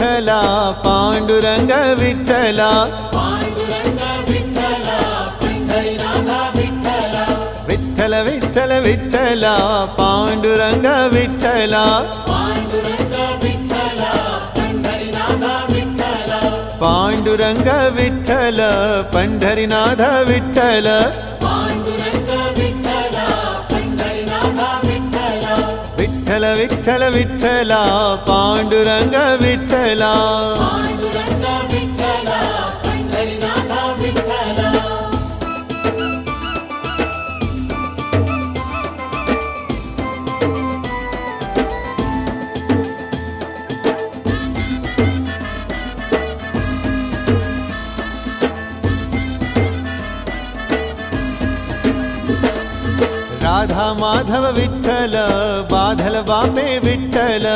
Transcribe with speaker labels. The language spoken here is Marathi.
Speaker 1: विठ्ठला पांडुरंग विठ्ठला विठ्ठल विठ्ठल विठ्ठला पांडुरंग विठ्ठला पांडुरंग विठ्ठल पंढरीनाथ विठ्ठल विठ्ठल विठ्ठल विठ्ठला पांडुरंग विठ्ठला राधा माधव विठ्ठल बाधल बापे विठ्ठल